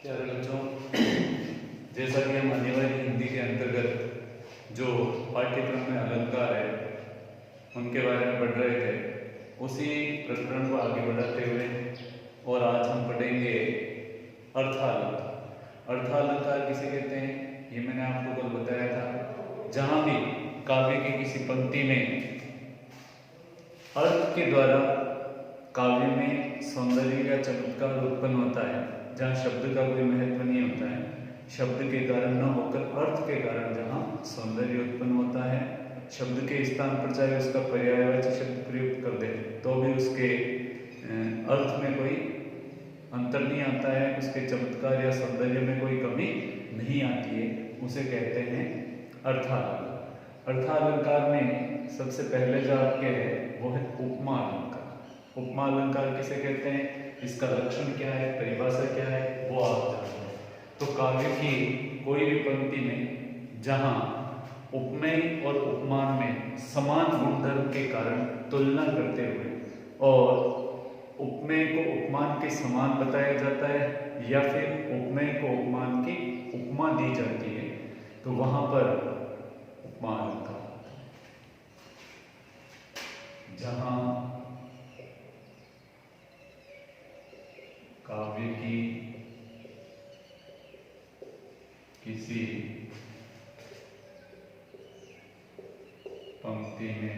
प्यारे बच्चों, जैसा कि हम अनिवार्य हिंदी के अंतर्गत जो पाठ्यक्रम में अलंकार है उनके बारे में पढ़ रहे थे, उसी प्रकरण को आगे बढ़ाते हुए और आज हम पढ़ेंगे अर्थालंकार। अर्थालंकार किसे कहते हैं ये मैंने आपको कल बताया था। जहाँ भी काव्य की किसी पंक्ति में अर्थ के द्वारा काव्य में सौंदर्य या चमत्कार उत्पन्न होता है, जहाँ शब्द का कोई महत्व नहीं होता है, शब्द के कारण न होकर अर्थ के कारण जहाँ सौंदर्य उत्पन्न होता है, शब्द के स्थान पर चाहे उसका पर्यायवाची शब्द प्रयुक्त कर दे तो भी उसके अर्थ में कोई अंतर नहीं आता है, उसके चमत्कार या सौंदर्य में कोई कमी नहीं आती है, उसे कहते हैं अर्थालंकार। अर्थालंकार में सबसे पहले जो आपके है वो है उपमा अलंकार। उपमा अलंकार किसे कहते हैं, इसका लक्षण क्या है, परिभाषा क्या है, वो आप जानते हैं। तो काव्य की कोई भी पंक्ति में जहाँ उपमेय और उपमान में समान गुणधर्म के कारण तुलना करते हुए और उपमेय को उपमान के समान बताया जाता है या फिर उपमेय को उपमान की उपमा दी जाती है, तो वहां पर उपमा अलंकार। जहां काव्य की किसी पंक्ति में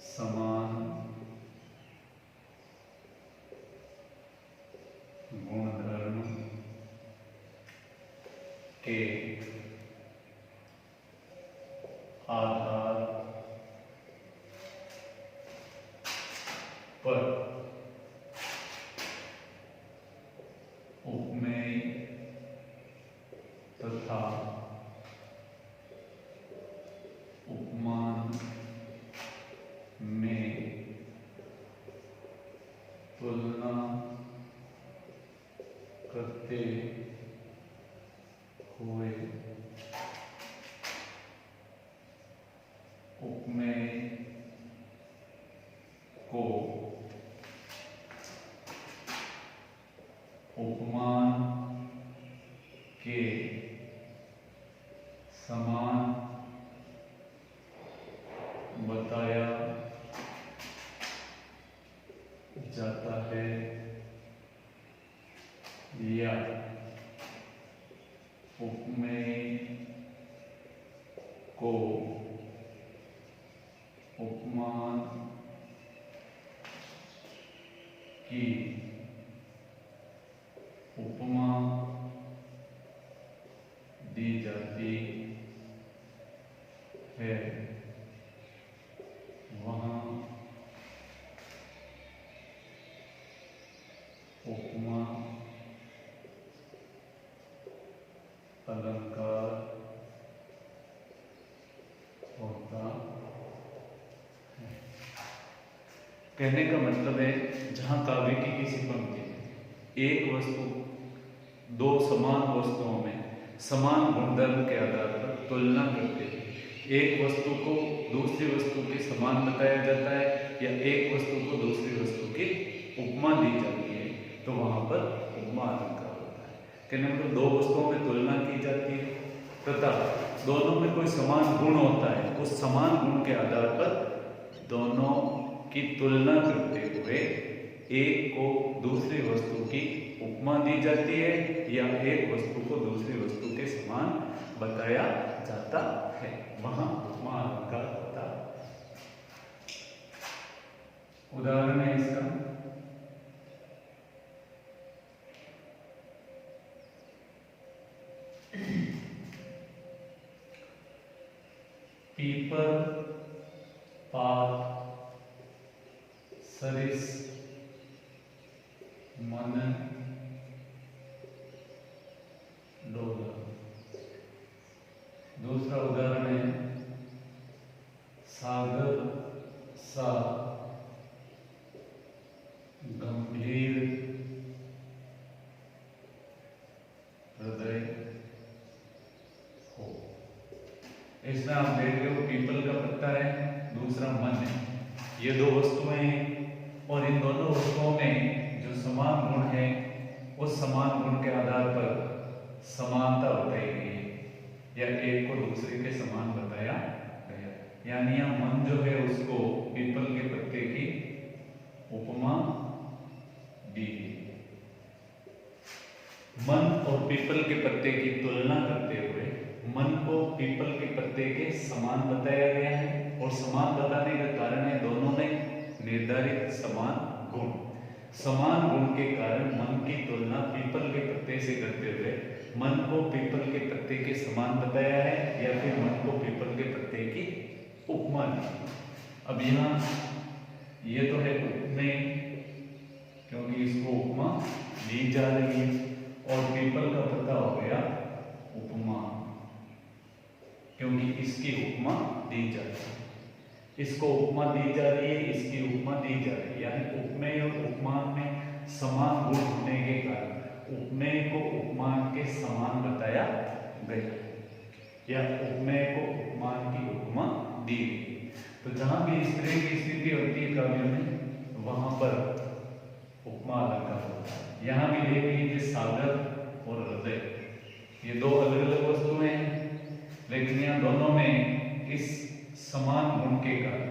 समान गुणधर्म के आधार पर उपमेय तथा उपमान में तुलना करते हुए उपमेय को उपमान के समान बताया जाता है या उपमेय को उपमान की उपमा दी जाती है, वहाँ उपमा अलंकार होता है। कहने का मतलब है, जहाँ काव्य की किसी पंक्ति में एक वस्तु दो समान वस्तुओं में समान गुणधर्म के आधार पर तुलना करते हैं, एक वस्तु को दूसरी वस्तु के समान बताया जाता है या एक वस्तु को दूसरी वस्तु की उपमा दी जाती है, तो वहां पर उपमा अलंकार होता है। कहने मतलब दो वस्तुओं में तुलना की जाती है तथा दोनों में कोई समान गुण होता है, उस समान गुण के आधार पर दोनों की तुलना करते हुए एक को दूसरी वस्तु की उपमा दी जाती है या एक वस्तु को दूसरी वस्तु के समान बताया जाता है, वहां उपमा अलंकार होता है। उदाहरण है इसका, पीपल, पात, सरिस, मन, डोला। दूसरा उदाहरण है, सागर, सा, गंभीर, हृदय हो। इसमें आप देख रहे हो पीपल का पत्ता है, दूसरा मन है, ये दो वस्तुएं हैं और इन दोनों वस्तुओं में जो समान गुण है उस समान गुण के आधार पर समानता बताई गई है या एक को दूसरे के समान बताया गया। यानी यह मन जो है उसको पीपल के पत्ते की उपमा दी गई। मन और पीपल के पत्ते की तुलना करते हुए मन को पीपल के पत्ते के समान बताया गया है और समान बताने का कारण है दोनों में निर्धारित समान गुण। समान गुण के कारण मन की तुलना पीपल के पत्ते से करते हुए मन को पीपल के पत्ते के समान बताया है या फिर मन को पीपल के पत्ते की उपमा दी। अब यहाँ ये तो है उपमेय, क्योंकि इसको उपमा दी जा रही है, और पीपल का पत्ता हो गया उपमा, क्योंकि इसकी उपमा दी जा रही है। इसको उपमा दी जा रही है, इसकी उपमा दी जा रही है, यानी उपमेय और उपमान में समान गुण होने के कारण उपमेय को उपमान के समान बताया गया या उपमेय को उपमान की उपमा दी गई। तो जहां भी इस तरह की स्थिति होती है काव्य में वहां पर उपमा अलंकार होता है। यहाँ भी देख लीजिए सागर और हृदय, ये दो अलग अलग वस्तुएं हैं, लेकिन यहाँ दोनों में इस समान गुण के कारण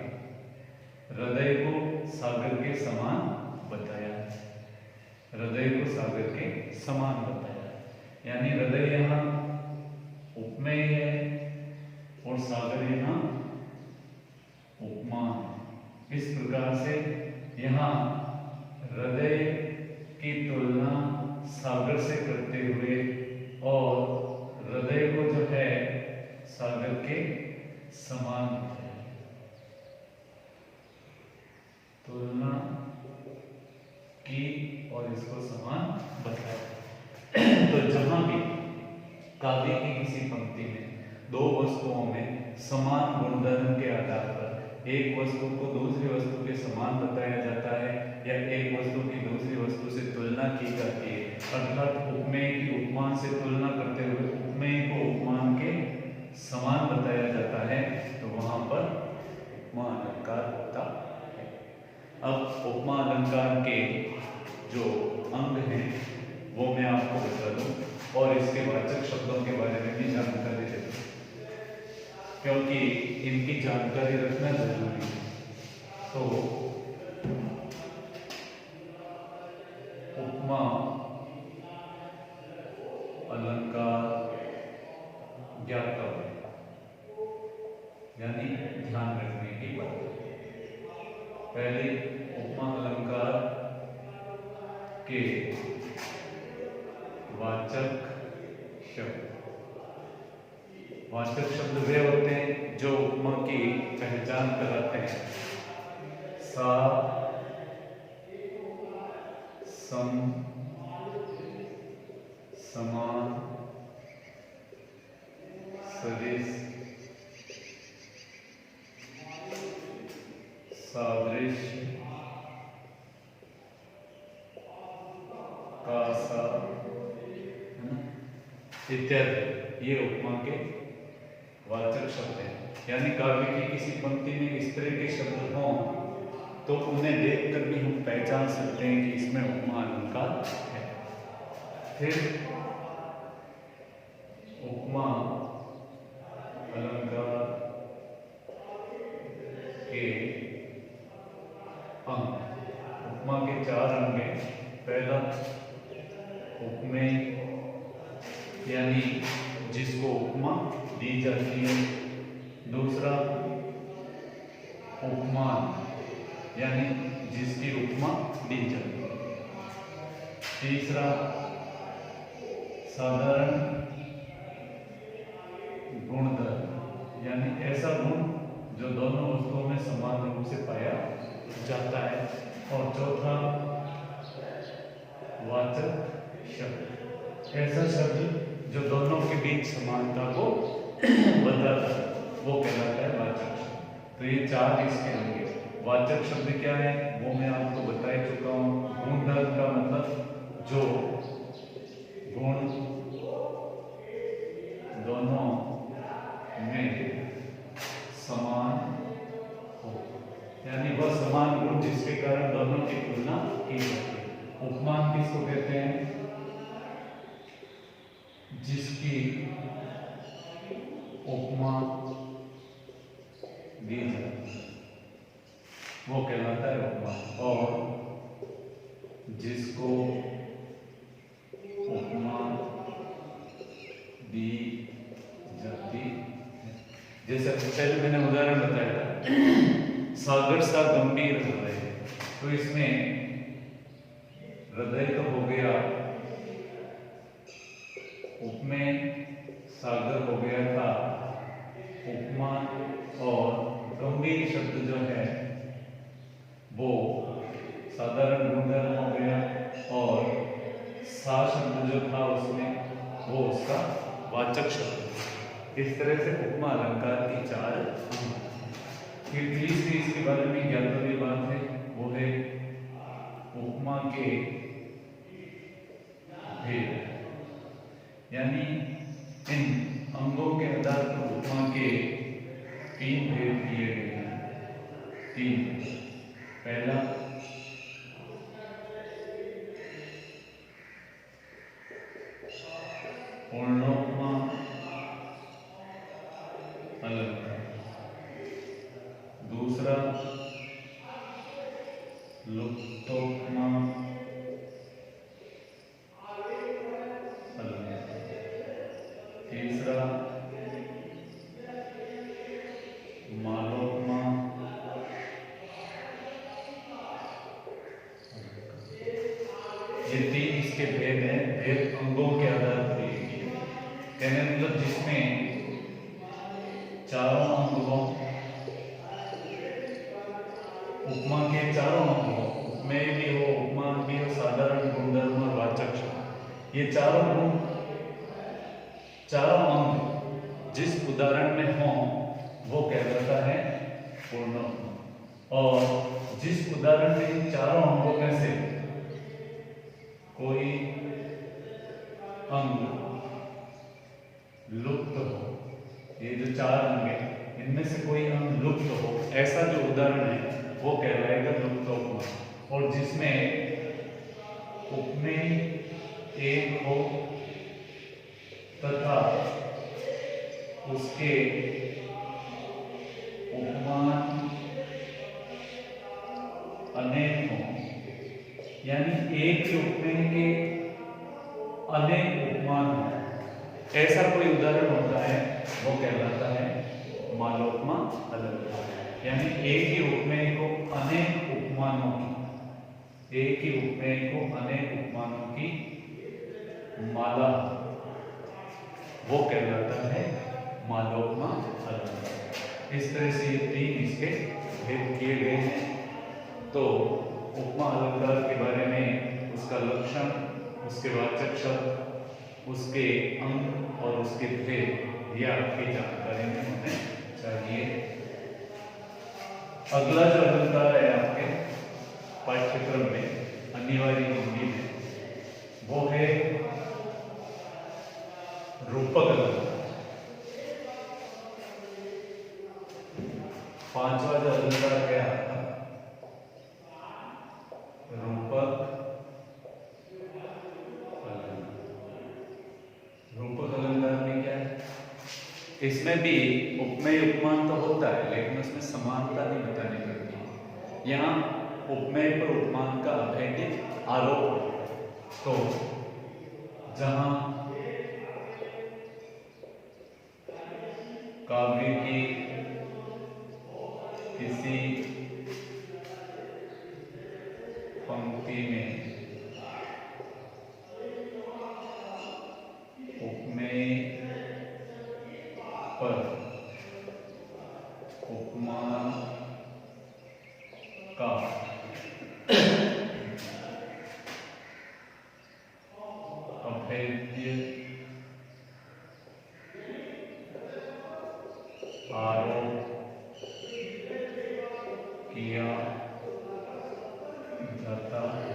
हृदय को सागर के समान बताया, हृदय को सागर के समान बताया। यानी हृदय यहाँ उपमेय है और सागर यहाँ उपमान। इस प्रकार से यहाँ हृदय की तुलना सागर से करते हुए और हृदय को जो है सागर के समान बताया, तुलना की और इसको समान बताया। तो जहां भी काव्य की किसी पंक्ति में दो वस्तुओं में समान गुणधर्म के आधार पर एक वस्तु को दूसरी वस्तु के समान बताया जाता है या एक वस्तु की दूसरी वस्तु से तुलना की जाती है, अर्थात उपमेय की उपमान से तुलना करते हुए उपमेय को उपमान के समान बताया जाता है, तो वहां पर उपमा अलंकार होता है। अब उपमा अलंकार के जो अंग हैं वो मैं आपको बता दूं और इसके वाचक शब्दों के बारे में भी जानकारी दे दूं, क्योंकि इनकी जानकारी रखना जरूरी है। तो उपमा अलंकार ज्ञात करें, यानी ध्यान रखने की बात। पहले उपमा अलंकार के वाचक शब्द, वाचक शब्द वे होते हैं जो उपमा की पहचान कराते हैं। सा, सम, समान, सदृश, सादृश्य, कासा इत्यादि, ये उपमा के वाचक शब्द हैं। यानी काव्य की किसी पंक्ति में इस तरह के शब्द हों तो उन्हें देखकर भी हम पहचान सकते हैं कि इसमें उपमा अलंकार है। फिर उपमा अलंकार के अंग, उपमा के चार अंग हैं। पहला उपमेय, यानी जिसको उपमा दी जाती है। दूसरा उपमान, यानी जिसकी उपमा दी जाती है। तीसरा साधारण गुणधर्म, यानी ऐसा गुण जो दोनों वस्तुओं में समान रूप से पाया जाता है। और चौथा वाचक शब्द, ऐसा शब्द जो दोनों के बीच समानता को बताता है, वो कहलाता है वाचक शब्द। तो ये चार इसके अंग हैं। वाचक शब्द क्या है वो मैं आपको बता चुका हूँ। गुणधर्म का मतलब जो गुण दोनों में समान हो, यानी वह समान गुण जिसके कारण दोनों की तुलना की जाती है। उपमान किसको कहते हैं? जिसकी उपमा दी जाती है वो कहलाता है उपमा, और जिसको उपमा दी जाती है, जैसे पहले मैंने उदाहरण बताया था सागर सा गंभीर हृदय, तो इसमें हृदय तो हो गया, उपमेय सागर हो गया था, उपमा और गंभीर शब्द जो है वो साधारण गुणधर्म हो गया, और सा शब्द जो था उसमें वो उसका वाचक शब्द। इस तरह से उपमा अलंकार की 4 अंग। फिर तीसरी इसके बारे में ज्ञातव्य बात है, वो है उपमा के भेद, यानी इन अंगों के आधार पर उपमा के 3 भेद किए गए हैं। 3। पहला पूर्णोपमा अलंकार, दूसरा लुप्तोपमा अलंकार, तीसरा मालोपमा। ये 3 इसके भेद हैं, भेद अंगों के आधार पर किए। कहने मतलब जिसमें चारों अंग हो, उपमा के चारों अंग हो, उपमेय भी हो, उपमा भी हो, साधारण गुणधर्म और वाचक शब्द, ये चारों अंग जिस उदाहरण में हो वो कहलाता है पूर्णोपमा, और जिस उदाहरण में इन चारों अंगों में से कोई अंग लुप्त हो, ये जो 4 अंग है इनमें से कोई अंग लुप्त हो, ऐसा जो उदाहरण है वो कहलाएगा लुप्तोपमा। और जिसमें उपमेय एक हो तथा उसके उपमान अनेक हो, यानी एक ही उपमेय के अनेक उपमान हो, ऐसा कोई उदाहरण होता है वो कहलाता है मालोपमा अलंकार। यानी एक ही उपमेय को अनेक उपमानों की, एक ही उपमेय को अनेक उपमानों की माला, वो कहलाता है मालोपमा अलंकार। इस तरह से ये 3 इसके भेद किए गए हैं। तो उपमा अलंकार के बारे में उसका लक्षण, उसके वाचक शब्द, उसके अंग और उसके भेद, ये आपकी जानकारी में होने चाहिए। अगला जो अलंकार है आपके पाठ्यक्रम में अनिवार्य हिंदी में, वो है रूपक अलंकार। 5वां जो अलंकार है आपका रूपक अलंकार। रूपक अलंकार में क्या है, इसमें भी उपमेय उपमान तो होता है लेकिन उसमें समानता नहीं बतानी पड़ती। यहाँ उपमेय पर उपमान का अभेद्य आरोप, तो जहां काव्य की किसी पंक्ति में उपमेय पर उपमान का अभेद्य आरोप किया जाता है,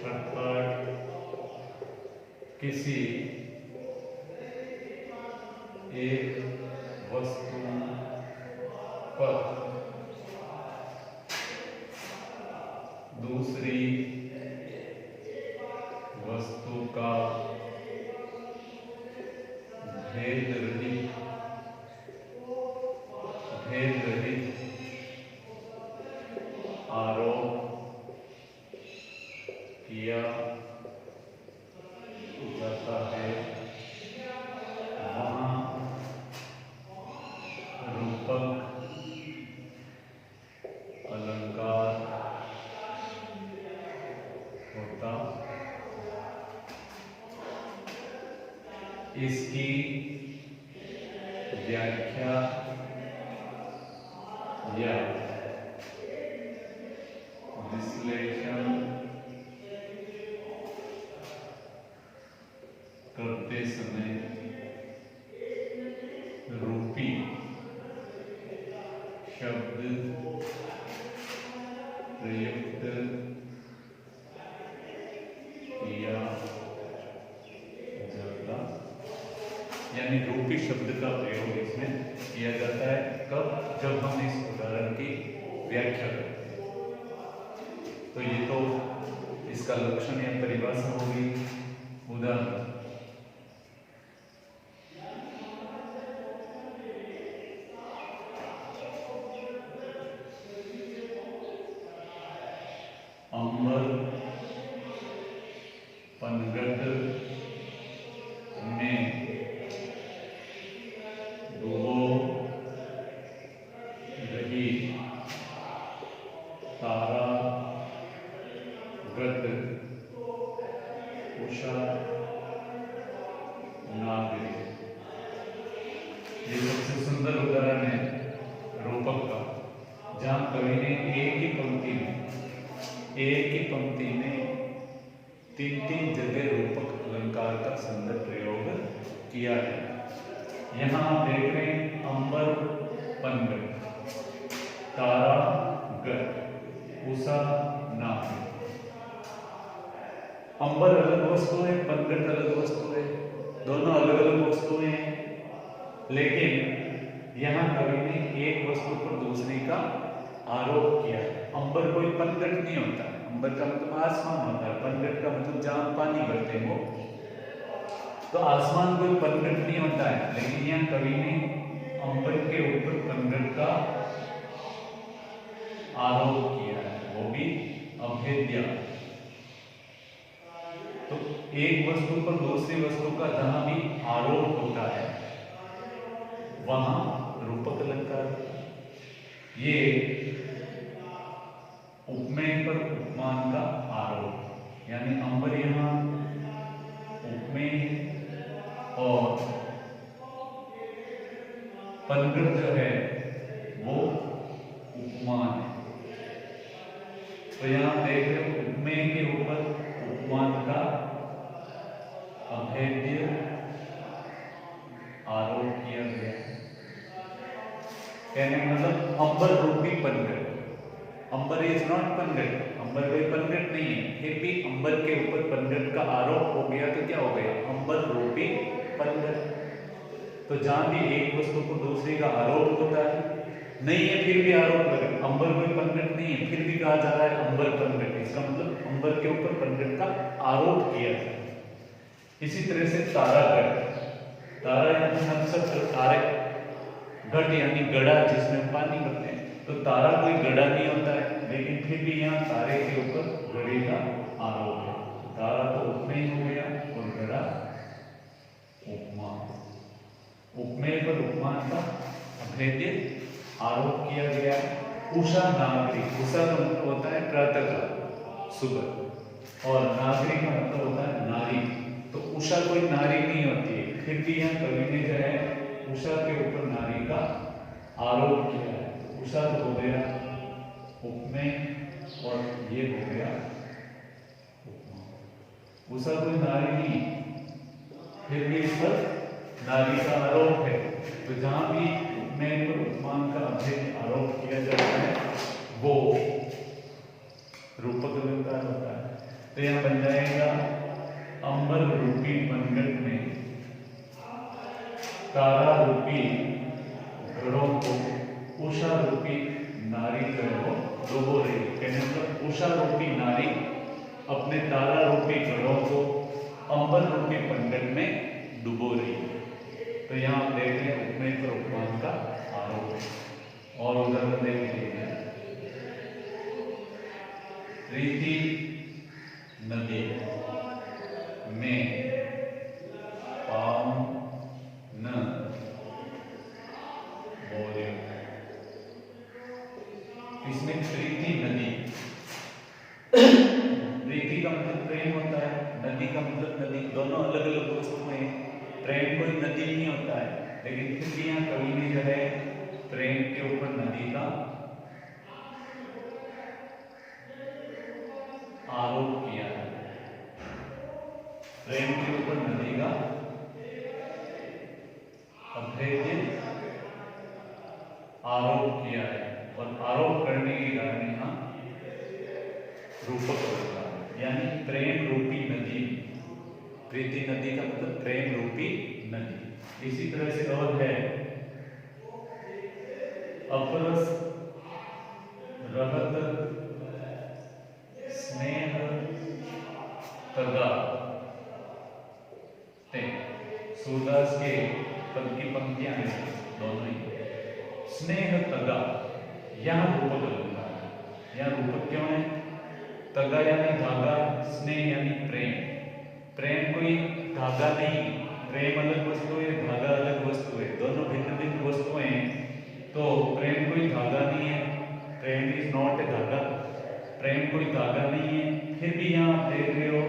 अर्थात किसी एक वस्तु पर दूसरी वस्तु का भेद रहित, भेद रहित आरोप किया जाता है, वहाँ रूपक अलंकार होता। इसकी व्याख्या या विश्लेषण करते समय रूपी शब्द प्रयुक्त किया जाता, यानी रूपी शब्द का प्रयोग इसमें किया जाता है। कब? जब हम इस उदाहरण की व्याख्या करते हैं। तो ये तो इसका लक्षण या परिभाषा होगी। उदाहरण, अंबर पनघट में डूबो रही तारा गत उषा नागरी। ये सबसे सुंदर उदाहरण है रूपक का, जहां कवि ने एक ही पंक्ति में तीन जगह रूपक अलंकार का सुंदर प्रयोग किया है। यहाँ आप देख रहे हैं अंबर पनघट, तारा गत, उषा नागरी। अंबर अलग वस्तु है, पनघट अलग वस्तु है, दोनों अलग अलग वस्तुएं हैं। लेकिन यहाँ कवि ने एक वस्तु पर दूसरी का आरोप किया है। अंबर कोई पनघट नहीं होता है, अंबर का मतलब आसमान होता है, पनघट का मतलब जहां पानी भरते हैं वो। तो आसमान कोई पनघट नहीं होता है, लेकिन यहाँ कवि ने अंबर के ऊपर पनघट का आरोप किया है, वो भी अभेद्य। तो एक वस्तु पर दूसरी वस्तु का जहां भी आरोप होता है वहां रूपक अलंकार। ये उपमेय पर उपमान का आरोप, यानी अंबर यहाँ उपमेय और पनघट जो है वो उपमान है। तो यहाँ देख रहे हो उपमेय के ऊपर उपमान का अभेद्य आरोप किया गया। कहने का मतलब अंबर रूपी पनघट, अंबर इज नॉट पनघट, अंबर कोई पनघट नहीं है, फिर भी अंबर के ऊपर पनघट का आरोप हो गया तो क्या हो गया? अंबर रूपी पनघट। तो जहां भी एक वस्तु को दूसरी का आरोप होता है, नहीं है फिर भी आरोप लगे, अंबर कोई पनघट नहीं है, फिर भी कहा जा रहा है अंबर पनघट, इसका मतलब अंबर के ऊपर पनघट का आरोप किया जाए। इसी तरह से तारागढ़, तारा यानी नक्षत्र, तारे, घट यानी गड़ा जिसमें पानी भरते हैं। तो तारा कोई गड़ा नहीं होता है, लेकिन फिर भी यहाँ तारे के ऊपर गड़े का आरोप है। तारा तो उपमेय हो गया और गड़ा उपमान। उपमेय पर उपमान का अभेद्य आरोप किया गया है। उषा नागरी, उषा का मतलब होता है प्रातःकाल, सुबह, और नागरी का मतलब होता है नारी। तो उषा कोई नारी नहीं होती है, फिर भी यहाँ कवि ने जो है उषा के ऊपर नारी का आरोप किया है। उषा तो हो गया उपमेय और ये हो गया उपमान। उषा कोई नारी नहीं, फिर भी इस पर नारी का आरोप है। तो जहां भी उपमेय पर उपमान का अभेद आरोप किया जाता है वो रूपक अलंकार होता है। तो यहां बन जाएगा अंबर रूपी पनघट में तारा रूपी घड़ों को उषा रूपी नारी जो है वो डुबो रही है। कहने मतलब उषा रूपी नारी अपने तारा रूपी घड़ों को अंबर रूपी पनघट में डुबो रही है। तो यहाँ आप देख रहे हैं उपमेय पर उपमान का आरोप है। और उदाहरण देख लीजिए, प्रीति नदी में पाँव न बोले। इसमें प्रीति नदी, प्रीति का मतलब प्रेम होता है, नदी का मतलब नदी, दोनों अलग अलग वस्तुएं। प्रेम कोई नदी नहीं होता है, लेकिन फिर भी यहाँ कवि ने जो है प्रेम के ऊपर नदी का आरोप किया है। प्रेम के ऊपर नदी का अभेद्य आरोप किया है, और आरोप करने के कारण यहाँ रूपक होता है, यानी प्रेम रूपी नदी। प्रीति नदी का मतलब प्रेम रूपी नदी। इसी तरह से और है, अपरस रहत स्नेह तगा। सूरदास के पद की पंक्तियां हैं दोनों ही। स्नेह तगा, यह रूपक लगता है। यह रूपक क्यों है? तगा यानी धागा, स्नेह यानी प्रेम। प्रेम कोई धागा नहीं, प्रेम अलग वस्तु है, धागा अलग वस्तु है, दोनों भिन्न भिन्न वस्तुएं हैं। तो प्रेम कोई धागा नहीं है, प्रेम इज नॉट ए धागा, प्रेम कोई धागा नहीं है। फिर भी यहाँ आप देख रहे हो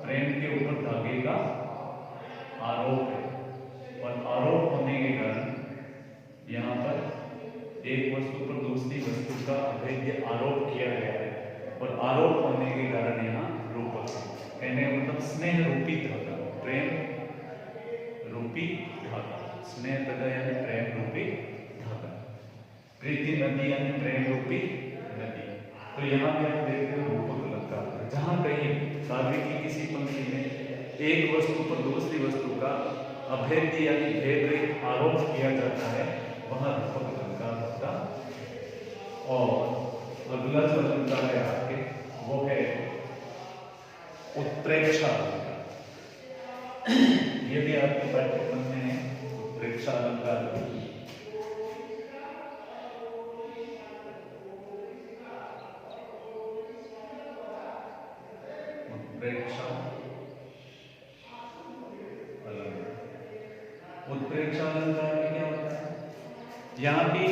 प्रेम के ऊपर धागे का आरोप है, और आरोप होने के कारण यहाँ पर एक वस्तु पर दूसरी वस्तु का अभेद्य आरोप किया गया है, और आरोप होने के कारण यहाँ रूपक है। कहने का मतलब स्नेह रूपी धागा, प्रेम रूपी धागा, स्नेह धागा यानी प्रेम रूपी धागा, प्रीति नदी यानी प्रेम रूपी नदी। तो यहाँ पे आप देख रहे हो रूपक अलंकार है। जहाँ कहीं काव्य की किसी पंक्ति में एक वस्तु पर दूसरी वस्तु का अभेद्य यानी भेद रहित आरोप किया जाता है, वहाँ रूपक अलंकार होता है। और अगला जो अलंकार है आपके, वो है उत्प्रेक्षा अलंकार। ये भी आपके पाठ्यक्रम में है, उत्प्रेक्षा अलंकार। उत्प्रेक्षा अलंकार, उत्प्रेक्षा अलंकार में क्या होता है? यहाँ भी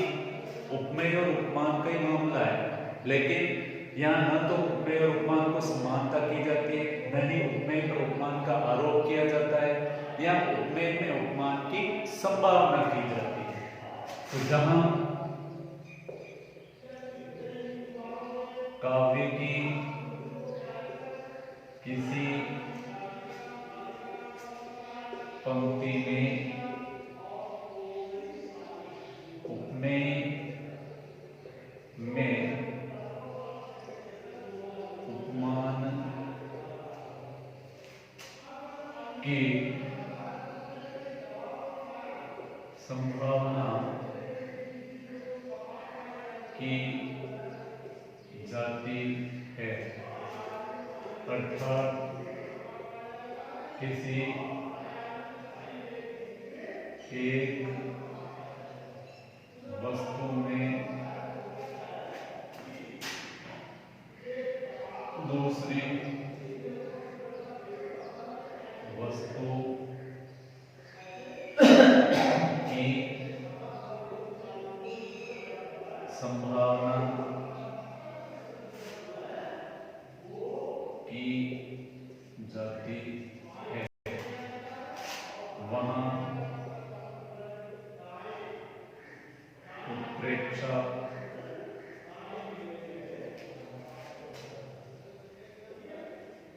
उपमेय और उपमान का ही मामला है, लेकिन यहाँ न तो उपमेय और उपमान को समानता की जाती है, न ही उपमेय पर उपमान का आरोप किया जाता है, या उपमेय में उपमान की संभावना की जाती है। तो जहां काव्य की किसी पंक्ति में उपमेय में उपमान की संभावना की जाती है, अर्थात किसी एक वस्तु में दूसरी वस्तु की संभावना की जाती है, वहाँ उत्प्रेक्षा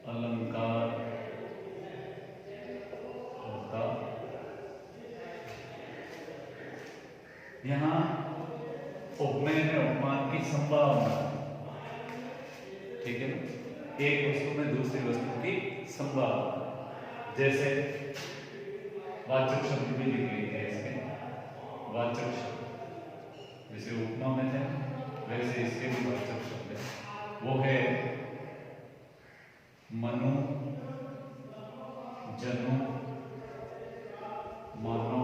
अलंकार होता। यहाँ उपमेय में उपमान की संभावना, ठीक है ना, एक वस्तु में दूसरी वस्तु की संभावना। जैसे वाचक शब्द भी लिख लीजिए इसमें, वाचक शब्द जैसे उपमा में थे वैसे इसके भी वाचक शब्द है। वो है मनु, जनु, मानो,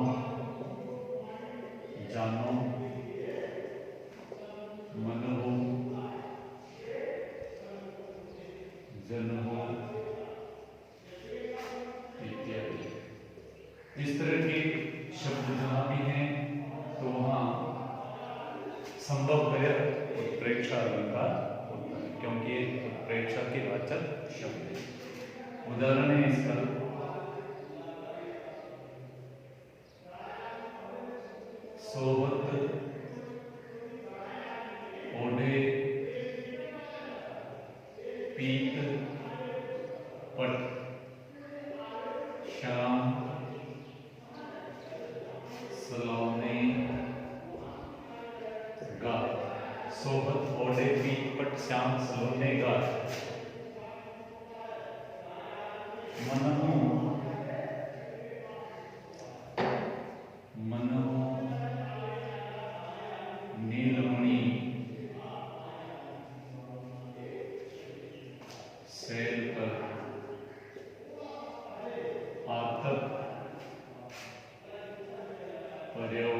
इस तरह के शब्द जहां भी हैं तो वहां संभवतः उत्प्रेक्षा अलंकार होता है, क्योंकि ये उत्प्रेक्षा के वाचक शब्द है। उदाहरण है इसका, सोहत ओढ़े पीत पट श्याम सलोने गाय। सोहत ओढ़े पीत पट श्याम सलोने गाय। मनहु नीलमणि सैल पर आतप पर्यो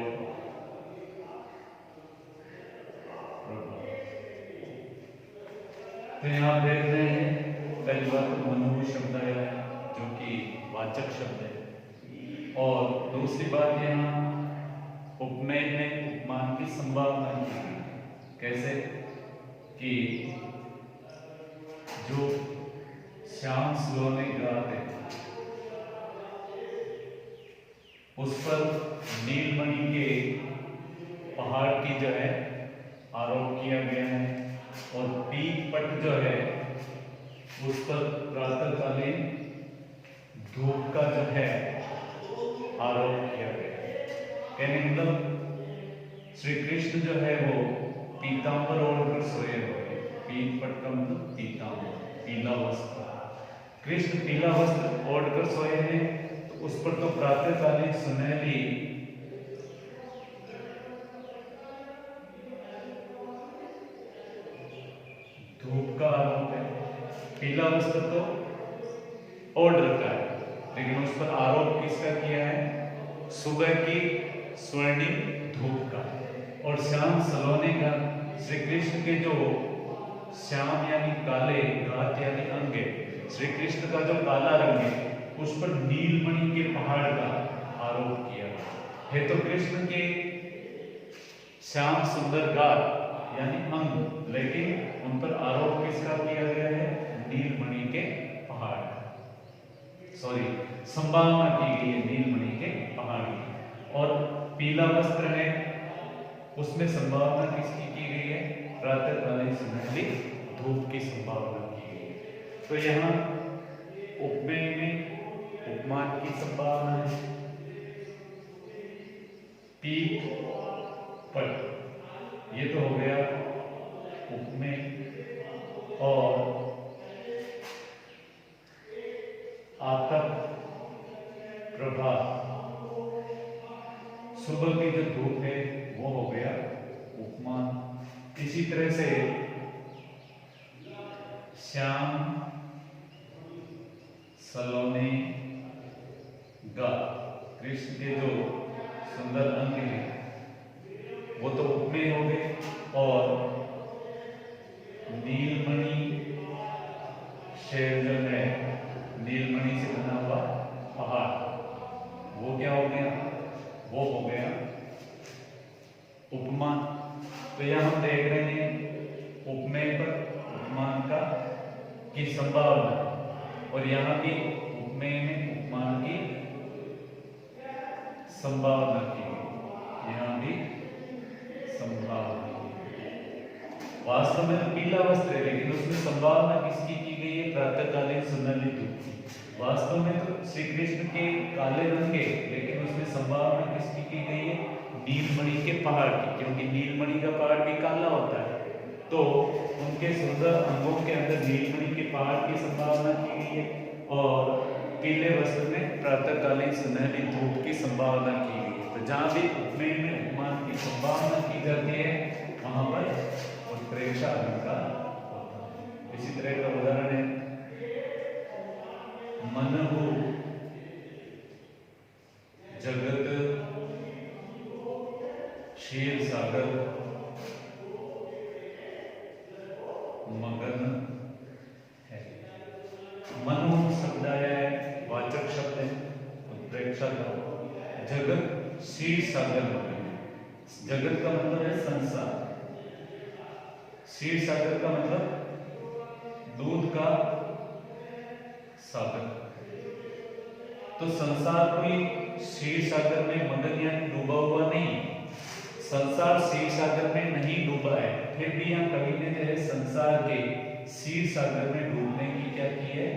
तो यहाँ देख रहे हैं पहली बात तो मनहु शब्द आया है जो कि वाचक शब्द है, और दूसरी बात यहाँ उपमेय में उपमान की संभावना की। कैसे कि जो श्याम सलोने गाते उस पर नीलमणि के पहाड़ की जो है आरोप किया गया है, और पीक पट जो है उस पर प्रातःकालीन धूप का जो है आरोप किया गया है। कहने मतलब श्री कृष्ण जो है वो पीतांबर ओढ़कर सोए हुए। पीक पट का मतलब पीतांबर, पीला वस्त्र। कृष्ण पीला वस्त्र ओढ़कर सोए हैं, तो उस पर तो प्रातःकालीन सुनहरी धूप का आरोप है। पीला वस्त्र तो ओढ़ रखा है, लेकिन उस पर आरोप किसका किया है? सुबह की स्वर्णिम धूप का। और श्याम सलोने का, श्री कृष्ण के जो श्याम यानी काले, घात यानी अंगे, श्री कृष्ण का जो काला रंग है उस पर नीलमणि के पहाड़ का आरोप किया है। तो कृष्ण के श्याम सुंदर गात यानी अंग, लेकिन उन पर आरोप किसका किया गया है? नीलमणि के पहाड़, सॉरी संभावना की गई है नीलमणि के पहाड़ की। और पीला वस्त्र है, उसमें संभावना किसकी की गई है? प्रातःकालीन सुनहरी धूप की संभावना की गई है। तो यहाँ उपमेय में उपमान की संभावना है। पीक पट ये तो हो गया उपमेय, और आतप प्रभात सुबह की जो धूप है वो हो गया उपमान। इसी तरह से श्याम सलोने गा, कृष्ण के जो सुंदर अंग हैं वो तो उपमेय हो गए, और नीलमणि शैल जो है, नीलमणि से बना हुआ पहाड़, वो क्या हो गया? वो हो गया उपमान। तो यहां हम देख रहे हैं उपमेय पर उपमान का की संभावना, और यहां भी उपमेय में उपमान की संभावना की, यहां भी संभावना। वास्तव में तो पीला वस्त्र है, लेकिन उसमें संभावना किसकी की गई है? प्रातःकालीन सुनहरी धूप की। वास्तव में तो श्री कृष्ण के काले रंग है, लेकिन उसमें संभावना किसकी की गई है? नीलमणि के पहाड़ की, क्योंकि नीलमणि का पहाड़ भी काला होता है। तो उनके सुंदर अंगों के अंदर नीलमणि के पहाड़ की संभावना की गई है, और पीले वस्त्र में प्रातःकालीन सुनहरी धूप की संभावना की गई है। तो जहां भी उपमेय में उपमान की संभावना की जाती है वहां पर उत्प्रेक्षा अलंकार होता है। इसी तरह का उदाहरण है मनहु जगत क्षीर सागर मगन है। मनहु शब्द है वाचक शब्द है, उत्प्रेक्षा का। जगत क्षीर सागर हो गया। जगत का मतलब है संसार, क्षीर सागर का मतलब दूध का सागर। तो संसार कोई क्षीर सागर में मगन या डूबा हुआ नहीं, संसार क्षीर सागर में नहीं डूबा है, फिर भी यहाँ कवि ने जो है संसार के क्षीर सागर में डूबने की क्या की है,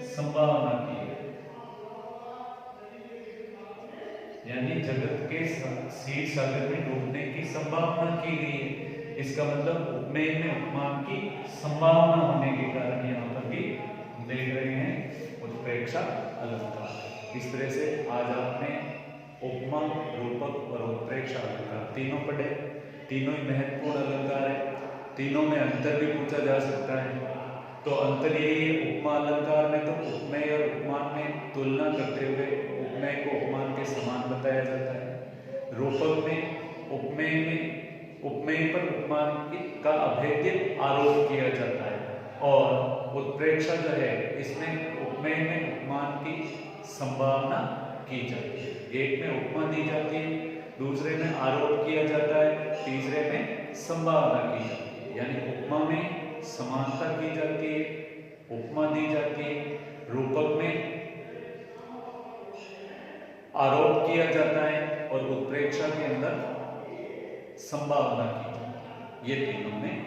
संभावना की है। यानी जगत के क्षीर सागर में डूबने की संभावना की गई है। इसका मतलब उपमेय में उपमान की संभावना होने के कारण यहाँ पर भी देख रहे हैं उत्प्रेक्षा अलंकार। इस तरह से आज आपने उपमा, रूपक और उत्प्रेक्षा अलंकार तीनों पढ़े। तीनों ही महत्वपूर्ण अलंकार है, तीनों में अंतर भी पूछा जा सकता है। तो अंतर यही है, उपमा अलंकार में तो उपमेय और उपमान में तुलना करते हुए उपमेय को उपमान के समान बताया जाता है। रूपक में उपमेय पर उपमान का अभेद्य आरोप किया जाता है। और उत्प्रेक्षा जो है इसमें उपमेय में उपमान की संभावना की जाती है। एक में उपमा दी जाती है, दूसरे में आरोप किया जाता है, तीसरे में संभावना की जाती है। यानी उपमा में समानता की जाती है, उपमा दी जाती है, रूपक में आरोप किया जाता है और उत्प्रेक्षा के अंदर संभावना की जाती है। ये तीनों में